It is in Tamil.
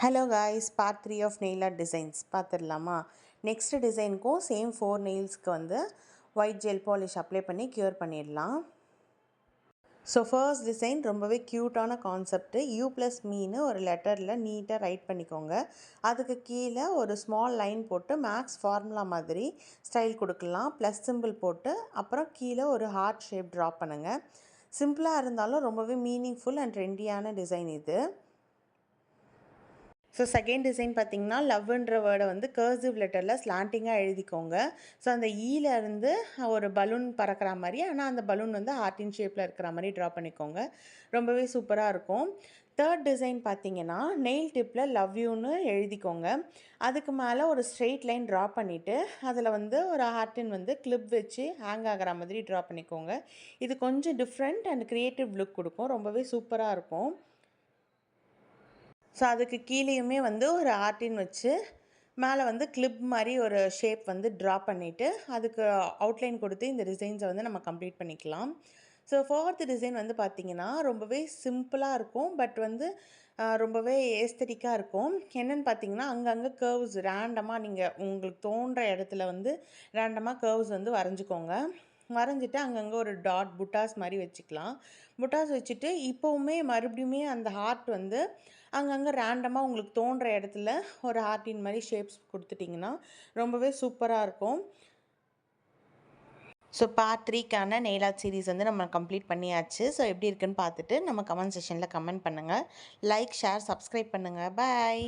Hello guys, part 3 of nail art designs பார்த்துடலாமா? நெக்ஸ்ட் டிசைனுக்கும் சேம் 4 நெயில்ஸ்க்கு வந்து ஒயிட் ஜெல் பாலிஷ் அப்ளை பண்ணி க்யூர் பண்ணிடலாம். ஸோ ஃபர்ஸ்ட் டிசைன் ரொம்பவே க்யூட்டான கான்செப்ட்டு. யூ ப்ளஸ் மீன்னு ஒரு லெட்டரில் நீட்டாக ரைட் பண்ணிக்கோங்க. அதுக்கு கீழே ஒரு ஸ்மால் லைன் போட்டு மேக்ஸ் ஃபார்முலா மாதிரி ஸ்டைல் கொடுக்கலாம். ப்ளஸ் சிம்பிள் போட்டு அப்புறம் கீழே ஒரு ஹார்ட் ஷேப் ட்ரா பண்ணுங்கள். சிம்பிளாக இருந்தாலும் ரொம்பவே மீனிங்ஃபுல் அண்ட் ட்ரெண்டியான டிசைன் இது. ஸோ செகண்ட் டிசைன் பார்த்திங்கன்னா, லவ்ன்ற வேர்டை வந்து கர்சிவ் லெட்டரில் ஸ்லாண்டிங்காக எழுதிக்கோங்க. ஸோ அந்த ஈலேருந்து ஒரு பலூன் பறக்கிற மாதிரி, ஆனால் அந்த பலூன் வந்து ஹார்ட்டின் ஷேப்பில் இருக்கிற மாதிரி ட்ரா பண்ணிக்கோங்க. ரொம்பவே சூப்பராக இருக்கும். தேர்ட் டிசைன் பார்த்திங்கன்னா, நெயில் டிப்பில் லவ் யூன்னு எழுதிக்கோங்க. அதுக்கு மேலே ஒரு ஸ்ட்ரெயிட் லைன் ட்ரா பண்ணிவிட்டு அதில் வந்து ஒரு ஹார்ட்டின் வந்து கிளிப் வச்சு ஹேங் ஆகிற மாதிரி ட்ரா பண்ணிக்கோங்க. இது கொஞ்சம் டிஃப்ரெண்ட் அண்ட் க்ரியேட்டிவ் லுக் கொடுக்கும். ரொம்பவே சூப்பராக இருக்கும். ஸோ அதுக்கு கீழேயுமே வந்து ஒரு ஆர்டின் வச்சு மேலே வந்து கிளிப் மாதிரி ஒரு ஷேப் வந்து ட்ரா பண்ணிவிட்டு அதுக்கு அவுட்லைன் கொடுத்து இந்த டிசைன்ஸை வந்து நம்ம கம்ப்ளீட் பண்ணிக்கலாம். ஸோ ஃபோர்த் டிசைன் வந்து பார்த்திங்கன்னா ரொம்பவே சிம்பிளாக இருக்கும், பட் வந்து ரொம்பவே ஏஸ்தட்டிக்காக இருக்கும். என்னென்னு பார்த்தீங்கன்னா, அங்கங்கே கர்வ்ஸ் ரேண்டமாக நீங்கள் உங்களுக்கு தோன்ற இடத்துல வந்து ரேண்டமாக கர்வ்ஸ் வந்து வரைஞ்சிக்கோங்க. வரைஞ்சிட்டு அங்கங்கே ஒரு டாட் புட்டாஸ் மாதிரி வச்சுக்கலாம். புட்டாஸ் வச்சுட்டு இப்போவுமே மறுபடியுமே அந்த ஹார்ட் வந்து அங்கங்கே ரேண்டமாக உங்களுக்கு தோன்ற இடத்துல ஒரு ஹார்ட்டின் மாதிரி ஷேப்ஸ் கொடுத்துட்டிங்கன்னா ரொம்பவே சூப்பராக இருக்கும். ஸோ பார்ட் 3க்கான நெயில் ஆர்ட் சீரீஸ் வந்து நம்ம கம்ப்ளீட் பண்ணியாச்சு. ஸோ எப்படி இருக்குன்னு பார்த்துட்டு நம்ம கமெண்ட் செக்ஷனில் கமெண்ட் பண்ணுங்கள். லைக், ஷேர், சப்ஸ்கிரைப் பண்ணுங்கள். பாய்.